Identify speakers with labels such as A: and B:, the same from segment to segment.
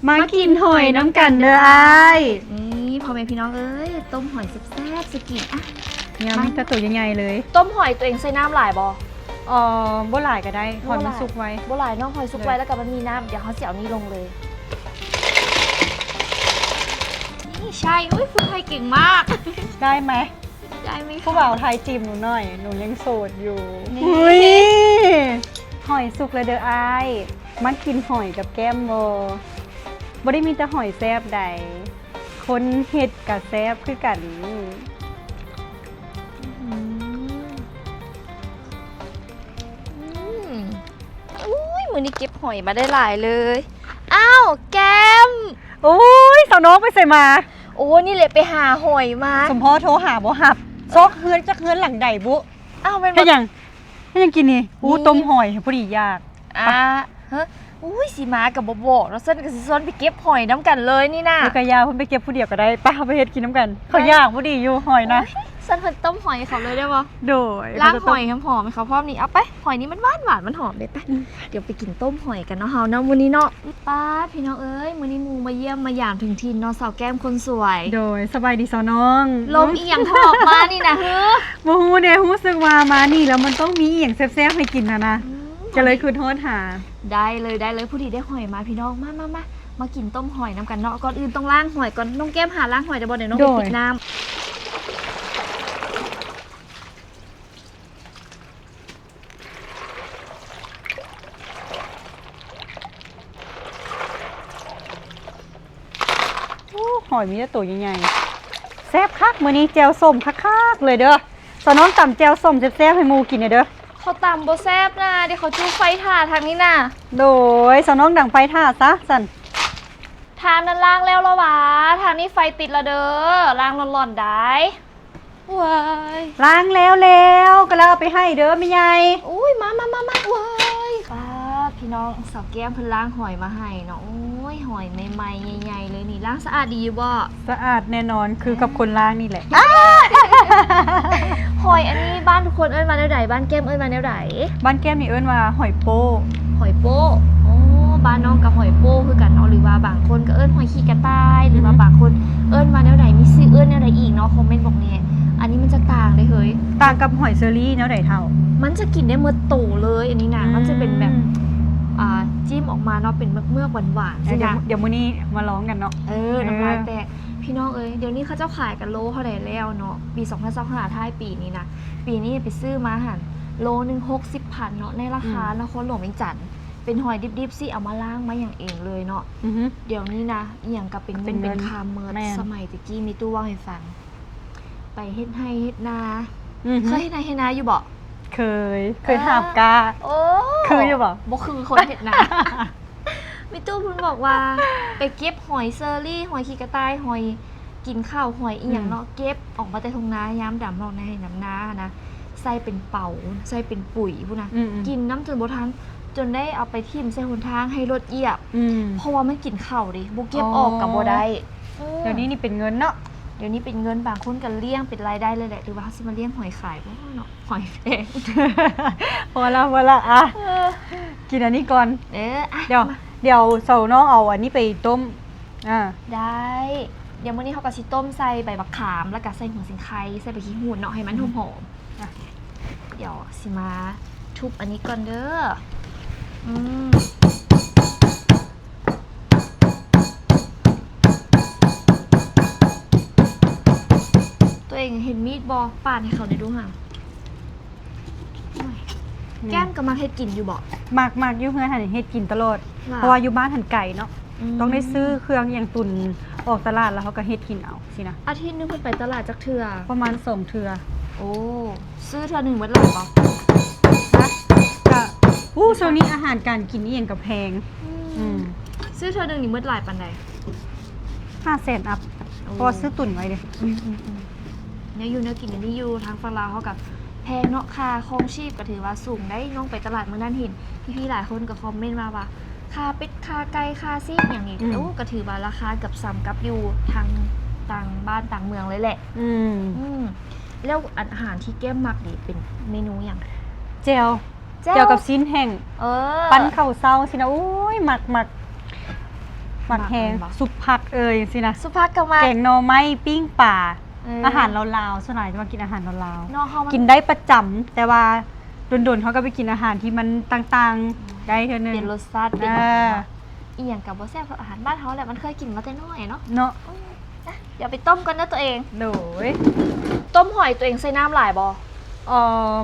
A: มากินหอยน้ำกันเด้ออ้าย
B: นี่พ่อแม่พี่น้องเอ้ยต้มหอยแซ่บๆสกินอ่ะ
A: เนี่ยมีแต่ตัวใหญ่ๆเลย
B: ต้มหอยตัวเองใส่น้ำหลายบ่
A: บ่หลายก็ได้หอยมันสุกไว้
B: บ่หลายเนาะหอยสุกไว้แล้วก็มันมีน้ำเดี๋ยวเขาสิเอานี่ลงเลยนี่ใช่อุ้ยคุณไทยเก่งมาก
A: ได้ไหม
B: ได้ไหมคะ
A: ผู้บ่าวไทยจีบหนูหน่อยหนูยังโสดอยู่
B: นี่
A: อุ้ยหอยสุกเลยเด้ออ้ายมากินหอยกับแก้มบ่ได้มีแต่หอยแซ่บใดคนเฮ็ดกับแซ่บคือกัน
B: อุ้ยมือนี้เก็บหอยมาได้หลายเลยอ้าวแก้ม
A: โอ้ยสาวน้องไปใส่มา
B: โอ้นี่เลยไปหาหอยมา
A: สมพอโทรหาบ่หับซอกเฮือนจักเฮือนหลังใดบุ
B: อ้าวเป็น
A: เฮ็ดหยังกินนี่ต้มหอยพอดีอยาก
B: ฮะอุ้ยสีมากับบ่บอกแล้วเส้นกับสิซ้อนไปเก็บหอยน้ำกันเลยนี่น่ะ
A: แล้วก็ยาเพิ่นไปเก็บผู้เดียวก็ได้ไป้าไปเฮ็ดกินน้ำกันเขายากพอดีอยู่หอยนะ
B: ส้นเพิ่นต้มหอยเขาเลยได้บ่
A: โดย
B: ล้างหอยหอมๆให้เขาพร้อมนี่เอาไปหอยนี้มันหวานมันหอมเลยไปเดี๋ยวไปกินต้มหอยกันเนาะเฮาเนาะมื้อนี้เนาะป้าพี่น้องเอ้ยมื้อนี้มูมาเยี่ยมมาหยามถึงถิ่นเนาะสาวแก้มคนสวย
A: โดยสบายดีสาวน้อง
B: ลมอีหยังหอบมานี่นะเฮ้อ
A: บ่ฮู้เด้รู้สึกว่ามานี่แล้วมันต้องมีอีหยังแซ่บๆให้กินนะก็เลยคือโทษหา
B: ได้เลยผู้ดีได้หอยมาพี่น้องมากินต้มหอยน้ำกันเนาะก่อนอื่นต้องล้างหอยก่อนน้องแก้มหาล้างหอยเดี๋ยวบ่เดี๋ยวน้องไปปิดน้ำ
A: หอยมีแต่ตัวใหญ่ๆแซ่บคักมื้อนี้แจ่วส้มคักๆเลยเด้อสาวน้องตำแจ่วส้มแซ่บๆให้หมู่กินเด้อ
B: เขาตำโบแซบนะเดี๋ยวเขาจู้ไฟถ่าทางนี้นะ
A: โดยสาวน้องดังไฟท่าซะสั่น
B: ทางนั้นล้างแล้วละวะทางนี้ไฟติดละเด้อล้างร้อนๆได้ว้าย
A: ล้างแล้วก็แล้วเอาไปให้เด้อแม่ใหญ่
B: อุ้ยมาว้ายป้าพี่น้องสาวแก้มเพิ่นล้างหอยมาให้เนาะโอ้ยหอยใหม่ๆใหญ่ๆเลยนี่ล้างสะอาดดีอยู่บ่
A: สะอาดแน่นอนคือกับคนล้างนี่แหละ
B: หอยอันนี้บ้านทุกคนเอิ้นมาแนวใดบ้านแก้มเอิ้นมาแนวใด
A: บ้านแก้มนี่เอิ้นว่าหอยโป้
B: หอยโป้โอ้บ้านน้องกับหอยโป้คือกันเนาะหรือว่าบางคนก็เอิ้นหอยขี้กระต่ายหรือว่าบางคนเอิ้นมาแนวใดมีชื่อเอิ้นแนวใดอีกเนาะคอมเมนต์บอกแน่อันนี้มันจะต่างเลยเฮ้ย
A: ต่างกับหอยเชอรี่แนวใดเท่า
B: มันจะกินได้เมื่อโตเลยอันนี้นะมันจะเป็นแบบจิ้มออกมาเนาะเป็นเมือกหวานๆใช่ไหม
A: เดี๋ยวมื้อนี้มาร้องกันเนาะ
B: น้ำลายแตกพี่น้องเอ้ยเดี๋ยวนี้เขาเจ้าขายกันโลเท่าไหร่แล้วเนาะปี2025ท้ายปีนี้นะปีนี้ไปซื้อมาหันโลนึง60,000เนาะในราคานครหลวงเวียงจันทน์เป็นหอยดิบๆสิเอามาล้างมาอย่างเองเลยเนาะ เดี๋ยวนี้นะอหย่างกับเป็นเงินเป็นคำเมิดสมัยตะกี้มีตู้ว่างให้ฟังไปเฮ็ดให้เฮ็ดนาเคยเฮ็ดให้เฮ็ดนาอยู่บ่
A: เคยหาบกา
B: โอ้
A: คืออยู่บ่
B: บ่คือคนเฮ็ดนา มีตู้เพิ่นบอกว่าไปเก็บหอยเซอรี่หอยขี้กระต่ายหอยกินข้าวหอยอีหยังเนาะเก็บออกมาแต่ทุ่งนายามดำเราในน้ำนานะใส่เป็นเป่าใส่เป็นปุ๋ยพุ่นนะกินน้ำจนบ่ทันจนได้เอาไปทิ่มใส่หนทางให้รถเหยียบเพราะว่ามันกินข้าวดิบ่เก็บออกกับบ่ได้
A: เดี๋ยวนี้นี่เป็นเงินเนาะ
B: เดี๋ยวนี้เป็นเงินบางคนก็เลี้ยงเป็นรายได้เลยแหละหรือว่าเขาสิมาเลี้ยงหอยขายบ่เนาะหอยแพง
A: พอละอ่ะกินอันนี้ก่อน เดี๋ยวเสาน้องเอาอันนี้ไปต้ม
B: ได้เดี๋ยวมื้อนี้เขาก็สิต้มใส่ใบบักขามแล้วก็ใส่หัวสิงไคใส่ใบขี้หูดเนาะให้มันหอมๆเดี๋ยวสิมาทุบอันนี้ก่อนเด้อตัวเองเห็นมีดบอปาดให้เขาได้ดูห่างแก้มก็มาเฮ็ดกินอยู่บ่
A: มากอยู่เฮือนหันเฮ็ดกินตลอดเพราะว่าอยู่บ้านหันไก่เนาะต้องได้ซื้อเครื่องอย่างตุนออกตลาดแล้วเขาก็เฮ็ดกินเอาสินะ
B: อาทิตย์นึงเพิ่นไปตลาดจักเทื่อ
A: ประมาณ2เทื่อ
B: โอ้ซื้อเทื่อนึงเบิดหลายบ่
A: ก็ช่วงนี้อาหารการกินนี่ยังกับแพง
B: ซื้อเทื่อนึงนี่เบิดหลายปานใด
A: 500,000 อัพพอซื้อตุนไว้เด้
B: เนี่ยอยู่เนื้อกินอันนี้อยู่ทางฝั่งลาวเขากับแพงเนาะค่าครองชีพก็ถือว่าสูงได้น้องไปตลาดเมื่อนั้นเห็นพี่ๆหลายคนก็คอมเมนต์มาว่าค่าเป็ดค่าไก่ค่าซีกอย่างนี้ก็ถือว่าราคากับซ้ำกับอยู่ทางต่างบ้านต่างเมืองเลยแหละแล้วอาหารที่แก้มมักดีเป็นเมนูอย่าง
A: เจียวกับซีนแห้งปั้นข้าวเซาสินะโอ้ยหมัก หมักแห้ง
B: บ่
A: ซุปผักสินะ
B: สุภาพก็มา
A: แกงหน่อไม้ปิ้งป่า
B: อา
A: อาหารลาวๆส่วนใหญ่จะมากินอาหารลาว
B: เนาะเฮามัน
A: ๆกินได้ประจำแต่ว่าโดนๆเขาก็ไปกินอาหารที่มันต่างๆได้เท่านึง
B: เป็นรสชาติเป็น
A: อ่า
B: อีหยังกับบ่แซ่บเท่าอาหารบ้านเฮาแหละมันเคยกินมาแต่น้อยเนาะ
A: เนาะ
B: อ่ะเดี๋ยวไปต้มกันนะตัวเอง
A: โดย
B: ต้มหอยตัวเองใส่น้ำหลายบ่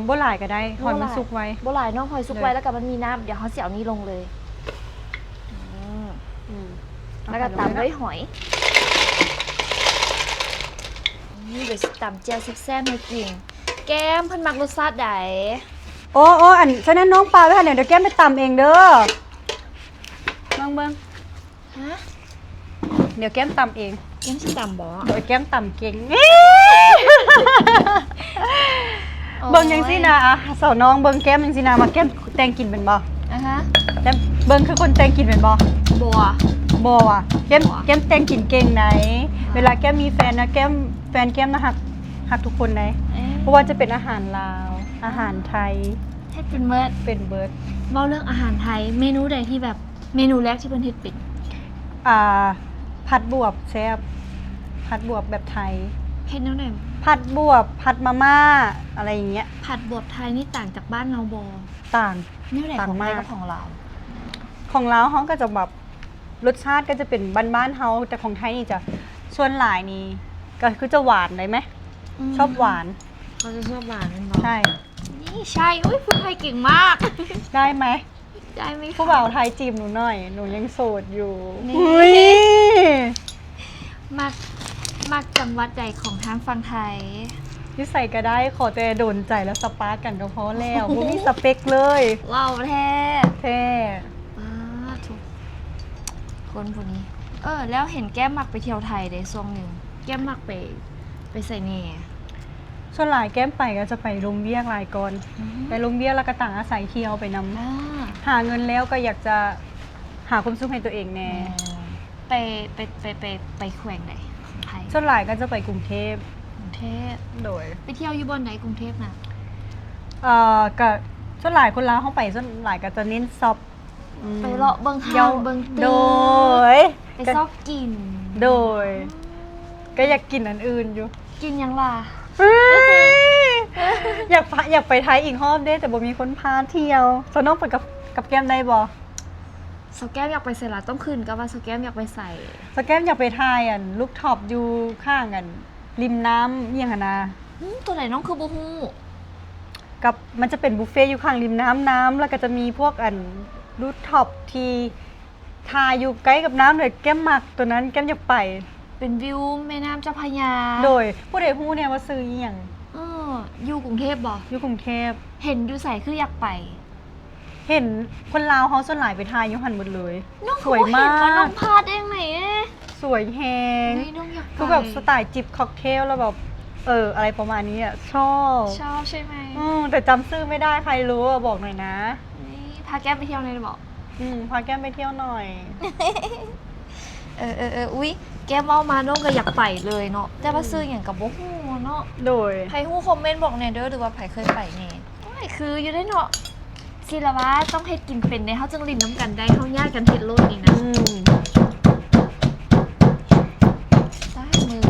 A: บ่หลายก็ได้หอยมันสุกไว้
B: บ่หลายเนาะหอยสุก
A: เลย
B: ไว้แล้วก็มันมีน้ำเดี๋ยวเฮาสิเอานี้ลงเลยแล้วก็ตามด้วยหอยนี่เดี๋ยวสิตำเจียวแซ่บๆให้กินแก้มเพิ่นมักรสชาติใด
A: โอ้อันฉะนั้นน้องปลาไว้ค่ะเดี๋ยวแก้มไปตำเองเด้อเบิ่ง
B: ฮะ
A: เดี๋ยวแก้มตำเอง
B: แก้มสิตำบ่
A: โดยแก้มตำเก่ง เบิ่งยังสินะสาวน้องเบิ่งแก้มยังสินะมาแก้มแต่งกินเป็นบ่
B: อ่ะฮะ
A: แต่เบิ่งคือคนแต่งกินเป็นบ่
B: บัว
A: บ่อ่ะแก้ม
B: บ่
A: แก้มแต่งกินเก่งไหน เวลาแก้มมีแฟนนะแก้มแฟนแก้มนะฮักทุกคนไหน
B: เอ๊ะ
A: เพราะว่าจะเป็นอาหารลาว อาหารไทย
B: เฮ็ดเป็นเมิด
A: เป็นเบิร์ด
B: เว้าเรื่องอาหารไทยเมนูใดที่แบบเมนูแรกที่เพิ่นเฮ็ดเป็น
A: ผัดบวบแซ่บผัดบวบแบบไทย
B: เฮ็ดแนวไหน
A: ผัดบวบผัดมาม่าอะไรอย่างเงี้ย
B: ผัดบวบไทยนี่ต่างจากบ้านเราบ่
A: ต่าง
B: แนวไหน
A: ต่าง
B: ของไทย
A: มาก
B: กับของเรา
A: ของลาวเขาก็จะแบบรสชาติก็จะเป็นบ้านๆเขาแต่ของไทยนี่จะส่วนหลายนี่ก็คือจะหวานเลยไหมชอบหวาน
B: เขาจะชอบหวานเป็นบ่
A: ใช่
B: นี่ใช่อุ้ยพูดไทยเก่งมาก
A: ได้ไหม
B: ได้ไหมคะ
A: ผู้บ่าวไทยจีบหนูหน่อย หนูยังโสดอยู่
B: นี่
A: อุ๊ย
B: มักจังหวัดใดของทางฝั่งไทย
A: นิสัยก็ได้ขอแต่โดนใจแล้วสปาร์กกันก็พอแล้วบ่มีสเปคเลย
B: ว้าวแท้
A: แท้
B: ทุกคนพวกนี้ แล้วเห็นแก้มมักไปเที่ยวไทยได้ช่วงหนึ่งแก้มมักไปใส่เน่
A: ส่วนหลายแก้มไปก็จะไปรุมเบี้ยกหลายก่อนไปรุมเบี้ยแล้วก็ต่างอาศัยเที่ยวไปนำ
B: อ่า
A: หาเงินแล้วก็อยากจะหาความสุขให้ตัวเองแน่
B: ไปแขวงไหนของไทย
A: ส่วนหลายก็จะไปกรุงเทพ
B: กรุงเทพ
A: โดย
B: ไปเที่ยวอยู่บอนไหนกรุงเทพนะ
A: ก็ส่วนหลายคนลาวเข้าไปส่วนหลายก็จะเน้นซอฟ
B: ไปเลาะเบิง
A: เยา
B: ห้างเบิงตึ
A: โด
B: ก
A: ย
B: ไปซอกกิน
A: โดย ก็อยากกินอันอื่นอยู่
B: กินยังล่ะ
A: อยากไปไทยอีกรอบเด้แต่บ่มีคนพาเที่ยวสนอกไปกับแก้มได้บ่
B: สแก้มอยากไปใส่ละต้องคืนก็ว่าสแก้มอยากไปใส่
A: สแก้มอยากไปไทยลูกท็อปอยู่ข้างกันริมน้ำเอี่ยงหั้นนะ
B: ตัวไหนน้องคือบูฮู้
A: กับมันจะเป็นบุฟเฟ่ต์อยู่ข้างริมน้ำแล้วก็จะมีพวกรูทท็อปที่ทายอยู่ใกล้กับน้ำเลยแก้มมักตัวนั้นแก้มอยากไป
B: เป็นวิวแม่น้ำเจ้าพระยา
A: โดยผู้ใดผู้เนี่ยว่าซื้ออีหยัง
B: เอออยู่กรุงเทพบ่
A: อยู่กรุงเทพ
B: เห็นอยู่ใส่คืออยากไป
A: เห็นคนลาวเขาส่วนหลายไปทายอยู่หันหมดเลย
B: น้อง
A: สวยมา
B: เห็นว่น้อง
A: ก
B: พลาดเองไหนเอ๊ะ
A: สวยแฮง
B: เฮ้ยน้องอยากไป
A: คือแบบสไตล์จิบค็อกเทลแล้วแบบอะไรประมาณนี้ชอบ
B: ชอบใช่ไหม
A: แต่จำชื่อไม่ได้ใครรู้บอกหน่อยนะ
B: นี่พาแก้มไปเที่ยวเลยบอก
A: พาแก้มไปเที่ยวหน่อย
B: อุ๊ยแก้มเอามาน้องก็อยากไปเลยเนาะแต่ว่าซื้ออย่างกับบ่ฮู้เนาะ
A: โดย
B: ไผฮู้คอมเมนต์บอกแหน่เด้อหรือว่าไผเคยไปแหน่โอ้ยคืออยู่ได้เนาะสิละว่าต้องเฮ็ดกินเป็นเด้เฮาจึงลิ้นน้ำกันได้เฮาญาติกันเฮ็ดโลดนี่นะใต้มือ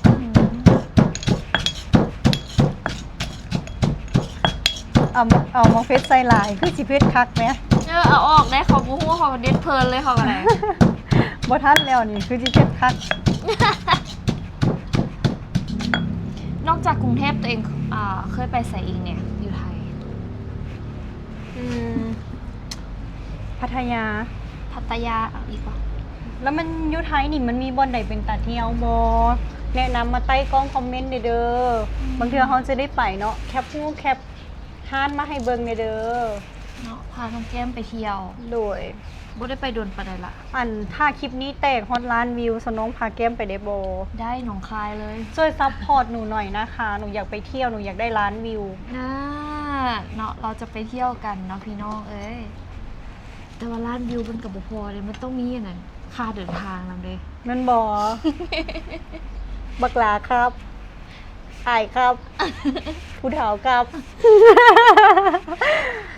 B: อืม
A: เอามาเฟซใส่ลายคือสิเพชคักไหม
B: เอาออกได้เขาบ่ฮู้เขาก็เด็ดเพลินเลยเขาก็ได้
A: บ่ทันแล้วนี่คือสิเพชคัก
B: นอกจากกรุงเทพตัวเองเคยไปไสอีกเนี่ยอยู่ไทย
A: พัทยา
B: พัทยาอีกปะ
A: แล้วมันอยู่ไทยนี่มันมีบ่อนใดเป็นตาเที่ยวบ่แนะนำมาใต้กล้องคอมเมนต์เด้อบางเทื่อเฮาจะได้ไปเนาะแคปฮู้แคปห้านมาให้เบิ่งเด้อ
B: เนาะพาน้องแก้มไปเที่ยว
A: โดย
B: บ่ได้ไปโดนปานใดละ
A: ถ้าคลิปนี้แตกฮอตล้านวิวสน้องพาแก้มไปได้บ่
B: ได้หนองคายเลย
A: ช่วยซัพพอร์ตหนูหน่อยนะคะหนูอยากไปเที่ยวหนูอยากได้ล้านวิว
B: นะเนาะเราจะไปเที่ยวกันเนาะพี่น้องเอ้ยแต่ว่าล้านวิวมันกับบ่พอเลยมันต้องมีอันนั้นค่าเดินทางนำเด้
A: มัน บ่ บักหลาครับอายครับ ผู้เฒ่าครับ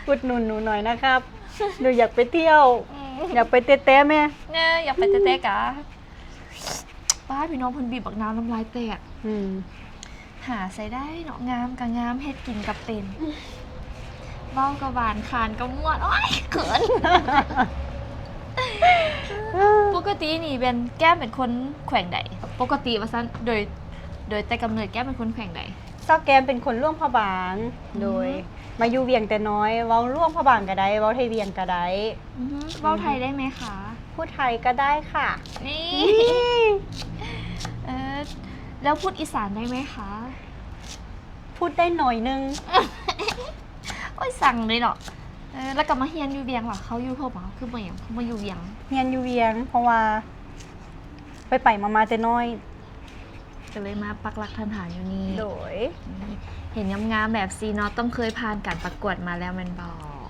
A: อุดหนุนหนูหน่อยนะครับ หนูอยากไปเที่ยว อยากไปเต้ๆแม่
B: เนี่ยอยากไปเต้ๆกะป้าพี่น้องเพิ่นบีบบักน้ำน้ำลายแตก
A: อืม
B: หาใส่ได้เนาะงามกับงามเฮ็ดกินกับเป็นเว้ากับหวานคานกับม่วนโอ้ยเขิน ปกตินี่เป็นแก้มเป็นคนแขวงใดปกติว่าซั่นโดยแต่กำเนิดแก้มเป็นคนแขวงใด
A: ซอกแกมเป็นคนร่วมพระบาง โดย มาอยู่เวียงแต่น้อย เว้าร่วมพระบางก็ได้เว้าไทยเวียงก็ได้
B: เว้าไทยได้ไหมคะ
A: พูดไทยก็ได้ค่ะ
B: นี่เออแล้วพูดอีสานได้ไหมคะ
A: พูดได้หน่อยนึง
B: โอ้ยสั่งเลยเนาะแล้วก็มาเฮียนอยู่เวียงเหรอเขาอยู่เพิ่มเหรอคือบ่อย่างเขามาอยู่เวียง
A: เรียนอยู่เวียง เพราะว่า ไปมาแต่น้อย
B: ก็เลยมาปักหลักฐานอยู่นี่
A: โดย
B: เห็นงามๆแบบซีเนาะต้องเคยผ่านการประกวดมาแล้วมันบอก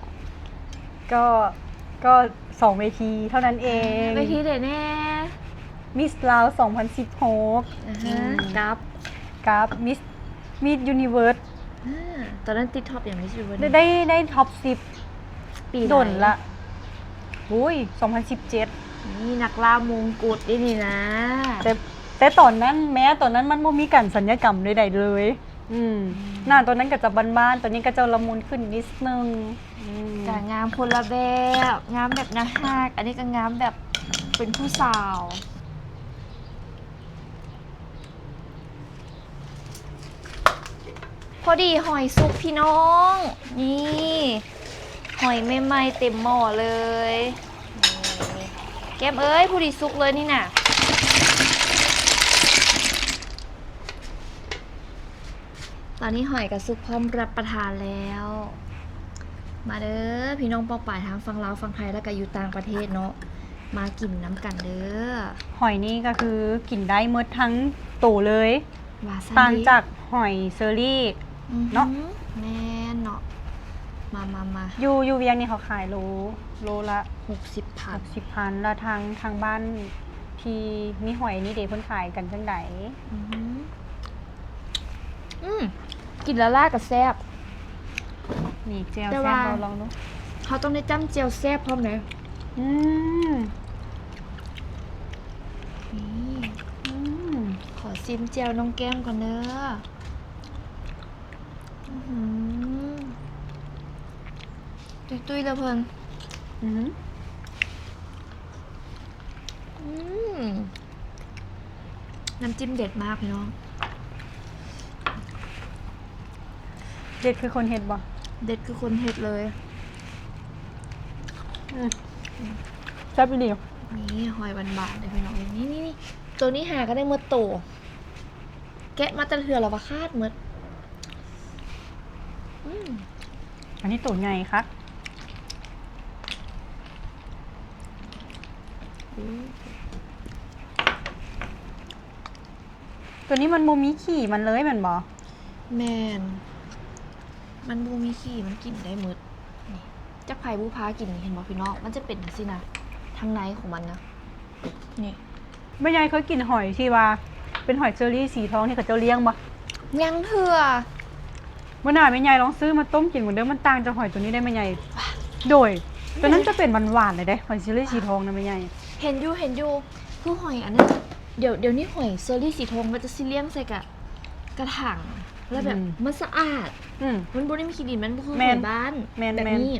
A: ก็2เวทีเท่านั้นเอง
B: เวทีเด็ดแน่
A: มิสลาว2016
B: อ่าฮะกับ
A: กับมิสยูนิเวิร์ส
B: ตอนนั้นติดท็อปอย่างไม่ใช่วัน
A: ได้ท็อป
B: ปี
A: 10
B: ไหน
A: ดนละอุ้ย2017
B: นี่นักล่ามงกุฎนี่นี่นะ
A: แต่ตอนนั้นแม้ตอนนั้นมันไม่มีการสัญญกรรมใดๆเลย หน้าตอนนั้นก็จะบ้านๆตอนนี้ก็จะละมุนขึ้นนิดนึง
B: กะงามคนละแบบงามแบบนะฮากอันนี้ก็งามแบบเป็นผู้สาว พอดีหอยซุปพี่น้อง นี่หอยใหม่ๆเต็มหม้อเลยนี่แก้มเอ้ยผู้ดีซุกเลยนี่น่ะตอนนี้หอยกับซุปพร้อมรับประทานแล้ว มาเด้อพี่น้องปองป่ายทางฝั่งลาวฝั่งไทยแล้วก็อยู่ต่างประเทศเนาะมากินน้ำกันเด้อ
A: หอยนี่ก็คือกินได้หมดทั้งตัวเลย
B: ว่าซั่น
A: ต่าง
B: ดิ
A: จากหอยเซอรี่ เนาะ
B: แม่นเนาะมา
A: อยู่เวียงนี่เขาขายโลละ
B: 60,000
A: 60,000แล้วทางบ้านที่มีหอยนี่เด็กเพิ่นขายกันจังได
B: กินแล้วล่ากับแซ่บ
A: นี่เจล
B: แต่
A: แซ่
B: ว่า
A: บเราลองดู
B: เขาต้องได้จ้ำเจียวแซ่บพร้อมเลย
A: อืม
B: นี่
A: อืม
B: ขอซิมเจียวน้องแก้มก่อนเด้อตุ้ยๆแล้วเพิ่น
A: อืม
B: น้ำจิ้มเด็ดมากพี่น้อง
A: เด็ดคือคนเฮ็ดบ่
B: เด็ดคือคนเฮ็ดเลย
A: แซ่บอีหลี
B: นี่หอยบานๆเลยพี่น้องนี่ตัวนี้หาก็ได้เมื่อโต แกะมาแตะเถื่อเราว่าคาดเมื่อ
A: อันนี้ตัวใหญ่ครับตัวนี้มันโมมีขี่มันเลยแมันบ่
B: แมนมันบูมีขี้มันกินได้หมืดนี่จักไผ่บูพากินเห็นบ่พี่น้องมันจะเป็นสินะทางในของมันนะนี่
A: แม่ยายเคยกินหอยที่ว่า เป็นหอยเชอรี่สีทองที่เขาเจ้าเลี้ยงบ่
B: ยังเถื่อ
A: เมื่อหน่าแม่ยายลองซื้อมาต้มกินเหมือนเดิมมันต่างจากหอยตัวนี้ได้แม่ยายโดยตัวนั้นจะเป็นหวานๆเลยเด้หอยเชอรี่สีทองนะแม่ยาย
B: เห็นอยู่คือหอยอันนั้นเดี๋ยวนี้หอยเซอรี่สีทองมันจะสิเลี้ยงใส่กระถางแล้วแบบมันสะอาด มันบ่ได้มีขี้ดินมันบ่คือหอยบ้านแบบนี้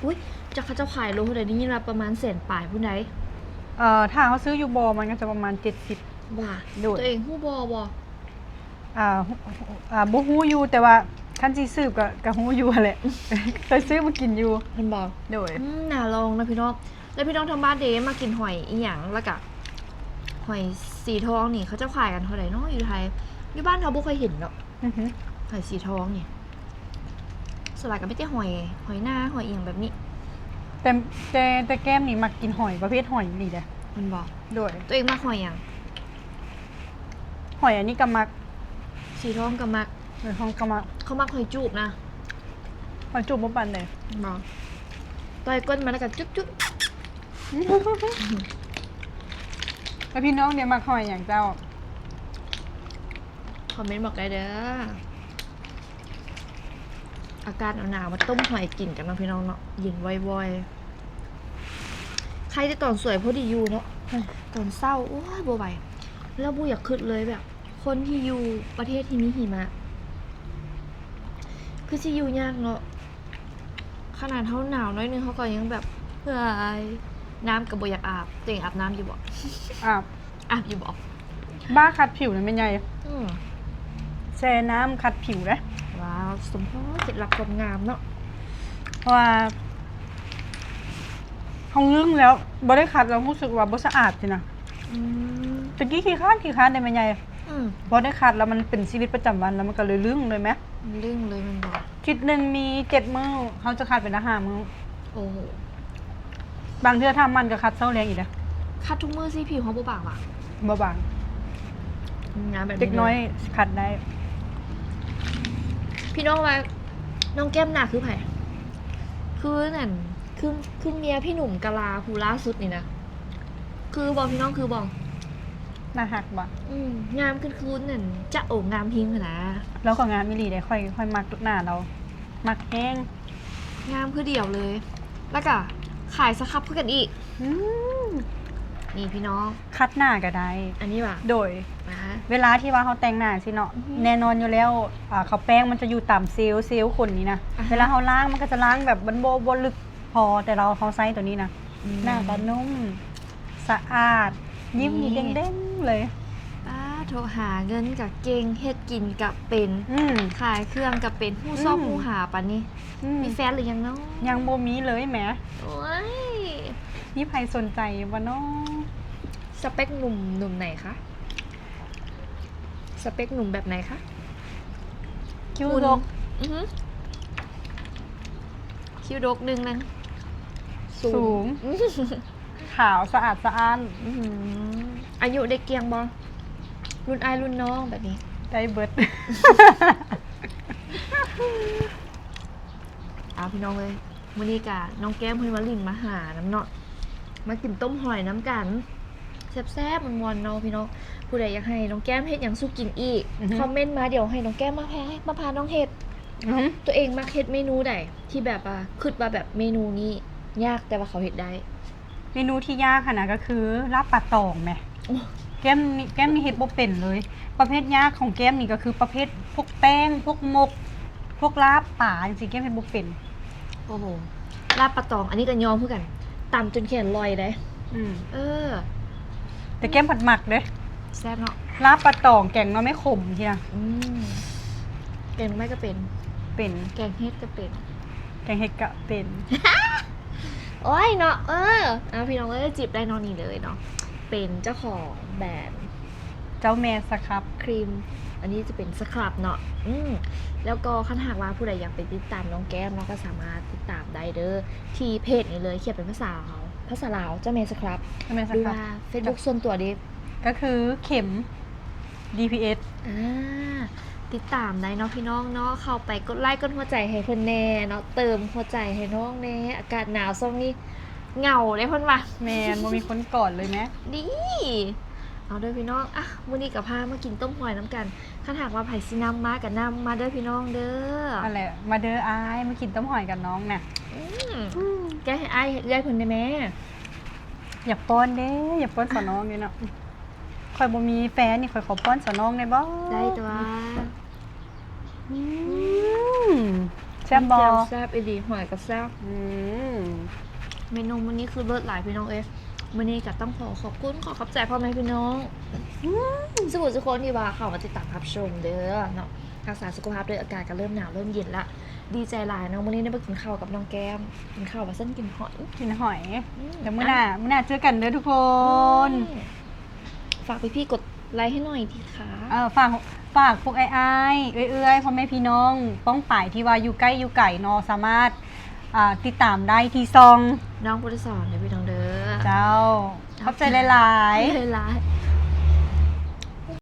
B: อุ้ยจะเขาเจ้าขายโลเท่าไหร่นี่ละประมาณ100,000ปลายผู้ใด
A: ถ้าเขาซื้ออยู่บอมันก็จะประมาณ70
B: ว่า
A: โดด
B: ตัวเองฮู้บ่
A: บ่ฮู้อยู่แต่ว่าคันสิซื้อก็ฮู้อยู่แหละ เคยซื้อมากินอยู่
B: เพิ่นบอก
A: โดย
B: น่าลองนะพี่น้องแล้วพี่น้องทางบ้านเดมากินหอยอีหยังแล้วก็หอยสีทองนี่เขาเจ้าขายกันเท่าไหร่เนาะอยู่ไทยอยู่บ้านเขาบ่เคยเห็นเนาะ
A: อือฮึ
B: หอยสีทองเนี่ยสลัดกับไม่ใช่หอยหน้าหอยเอียงแบบนี้
A: แต่แก้มนี่มักกินหอยประเภทหอยนี่เด้อ
B: มันบอก
A: โดย
B: ตัวเองมาหอยอย่าง
A: หอยอันนี้ก็มัก
B: สีทองกับมัก
A: หอยทองก็มัก
B: เขามักหอยจูบนะ
A: หอยจุบบ่ปานใด
B: บอกต่อยก้นมาแล้วก็จุ๊บจุ๊บ
A: แล้วพี่น้องเนี่ยมักหอยอย่างเจ้า
B: คอมเมนต์บอกได้เด้ออากาศหนาวๆมาต้มหอยกินกันเนาะพี่น้องเนาะเย็นวอย ใครจะตอนสวยพอดีอยู่เนาะตอนเศร้าโอ้ยบ่ไหวแล้วบูอยากขึ้นเลยแบบ คนที่อยู่ประเทศที่มีหิมะคือสิอยู่ยากเนาะขนาดเท่าหนาวน้อยนึงเขาก็ยังแบบเฮ้ยน้ำกับบ่อยากอาบตัวเองอาบน้ำอยู่บ่
A: อาบ
B: อาบอยู่บ่
A: บ้าคัดผิวนั่นเป็นไง
B: อืม
A: แช่น้ำคัดผิวนะ
B: ว้าวสมพรเคล็ดลับความงามเนาะ
A: เพราะว่าเขาลึ่งแล้วบ่ได้คัดแล้วรู้สึกว่าบ่สะอาดสินะ
B: อืม
A: ตะกี้ขี้ค้านได้ไหมยาย
B: อืม
A: บ่ได้คัดแล้วมันเป็นชีวิตประจำวันแล้วมันก็เลยลึ่งเลยไหม
B: เรื่องเลยมันบอก
A: คิดหนึ่งมี7 มื้อเขาจะคัดเป็นอาหารมื้อ
B: โอ้โห
A: บางเทื่อทำมันก็คัดเช้าแรงอีกนะ
B: คัดทุกมือสิผิวเขาบ่บางว่ะ
A: บ่บาง
B: งานแบบนี้
A: เด็กน้อยคัดได้
B: พี่น้องว่าน้องแก้มหนาคือไผ่คือนั่นคือเมียพี่หนุ่มกะลาภูล่าสุดนี่นะคือบอกพี่น้องคือบอก
A: หน้าหักบ่
B: งามขึ้นคืนนั่นจะโอ่งามทิ้งขนาด
A: แล้วก็งานมิลีได้ค่อยมักหน้าเรา มักแห้ง
B: งามคือเดี่ยวเลย แล้วก็ขายสครับเพื่อกันอีก
A: อืม
B: นี่พี่น้อง
A: คัดหน้าก็ได้
B: อันนี้ว่ะ
A: โดย
B: นะ
A: เวลาที่ว่าเขาแต่งหน้าสิเนาะแน่นอนอยู่แล้วเขาแป้งมันจะอยู่ต่ำเซลล์คนนี้นะเวลาเขาล้างมันก็จะล้างแบบมันโบลึกพอแต่เขาใช้ตัวนี้นะหน้าก็นุ่มสะอาดยิ้มนี่เด้งๆเลย
B: โทรหาเงินกับเก่งเฮ็ดกินกับเป็น
A: อืม
B: ขายเครื่องกับเป็นผู้ชอบผู้หาปะนี่
A: อืม
B: มีแฟนหรือยังเนาะ
A: ยังโบมีเลยแหม
B: โอ้ย
A: นี่ใครสนใจวะเนาะ
B: สเปคหนุ่มไหนคะสเปคหนุ่มแบบไหนคะ
A: คิ้ว
B: คุณ
A: ดก
B: อือหือคิ้วดกหนึ่งนึง
A: สูง
B: อื้อหือ
A: ขาวสะอาดสะอ้าน
B: อื้อหืออายุได้เกียงบอรุ่นอายรุ่นน้องแบบนี้
A: ได้เบิด
B: เอาพี่น้องเลยมื้อนี้กะน้องแก้มเพิ่นมาลินมาหาน้ำเนาะมากินต้มหอยน้ำกันแซ่บๆมันๆเนาะพี่น้องผู้ใดอยากให้น้องแก้มเฮ็ดหยังสู้กินอีก
A: อือฮึ
B: คอมเมนต์มาเดี๋ยวให้น้องแก้มมาพาน้องเฮ็ด
A: อื้อหือ
B: ตัวเองมักเฮ็ดเมนูใดที่แบบว่าคิดว่าแบบเมนูนี้ยากแต่ว่าเขาเฮ็ดได้
A: เมนูที่ยากขนาดก็คือลาบปลาตองแหม
B: โอ้
A: แก้มนี่เฮ็ดบ่เป็นเลย ประเภทยากของแก้มนี่ก็คือประเภทพวกแป้งพวกหมก พวกลาบป่าจริงๆแก้มเฮ็ดบ่เป็น
B: โอ้โหลาบปลาตองอันนี้ก็ยอมเพื่อกันตำจนแขนลอยได้
A: อืม
B: เออ
A: แต่แก้มผัดหมักเด้
B: แซ่บเนาะ
A: ลาบปลาตองแกงเนาะไม่ขมทีนะ
B: อืมแกงไม่ก็เป็น
A: เป็น
B: แกงเฮ็ดก็เป็น
A: แกงเฮ็ดก็เป็น
B: โอ้ยเนาะเอาพี่น้องเอ้ยจีบได้นอนนี่เลยเนาะเป็นเจ้าของแบรนด์
A: เจ้าแม่สครับ
B: ครีม อันนี้จะเป็นสครับเนาะแล้วก็คันหากว่าผู้ใดอยากไปติดตามน้องแก้มเนาะก็สามารถติดตามได้เด้อที่เพจนี้เลยเขียนเป็นภาษาลาวเจ้าแม่สครับ
A: เจ้าแม่ส
B: หรือ
A: ครับ
B: ว่า Facebook ส่วนตัวดิ
A: ก็คือเข็ม DPS
B: ติดตามได้เนาะพี่น้องเนาะเข้าไปกดไลค์กดหัวใจให้เพิ่นแน่เนาะเติมหัวใจให้น้องแน่อากาศหนาวช่วงนี้เหงาเลยเพิ่นว่า
A: แมนบ่มีคนก่อนเลยไหม
B: ดีเอาเด้อพี่น้องอ่ะมื้อนี้กับพามากินต้มหอยน้ำกันคันหากว่าไผสินำมากับนำมาเด้อพี่น้องเด้อ
A: นั่นแหละมาเด้ออายมากินต้มหอยกับน้องน่ะ
B: แกให้อ้ายเฮ็ดยายเพิ่นได้แม่
A: อย่าป้อนเด้อย่าป้อนสอนน้องนี่เนาะข่อยบ่มีแฟนนี่ข่อยขอป้อนสอนน้องได้บ่
B: ได้ตัว
A: อืมแซ่บบ่
B: แซ่บอีดีหอยกับแซ่บ
A: อืม
B: เมนูมื้อนี้คือเลิศหลายพี่น้องเอ้ยมื้อนี้ก็ต้องขอบคุณขอขอบใจพ่อแม่พี่น้องสมุทรสุคนที่ว่าเข้ามาติดตามรับชมเด้อเนาะรักษาสุขภาพด้วยอากาศก็เริ่มหนาวเริ่มเย็นละดีใจหลายเนาะมื้อนี้ได้มากินข้าวกับน้องแก้มกินข้าวว่าเส้นกินหอย
A: กินหอยเดี๋ยวมื้อหน้าเจอกันเด้อทุกคน
B: ฝากพี่ๆกดไลค์ให้หน่อยทีค่ะ
A: ฝากพวกเอื้อยพ่อแม่พี่น้องป้องป่ายที่ว่าอยู่ใกล้อยู่ไกลเนาะสามารถติดตามได้ที่ซอง
B: น้องพุทธสอนเดี๋ยวพี่น้องเด้อ
A: เจ้าขอบใจหลาย
B: หลาย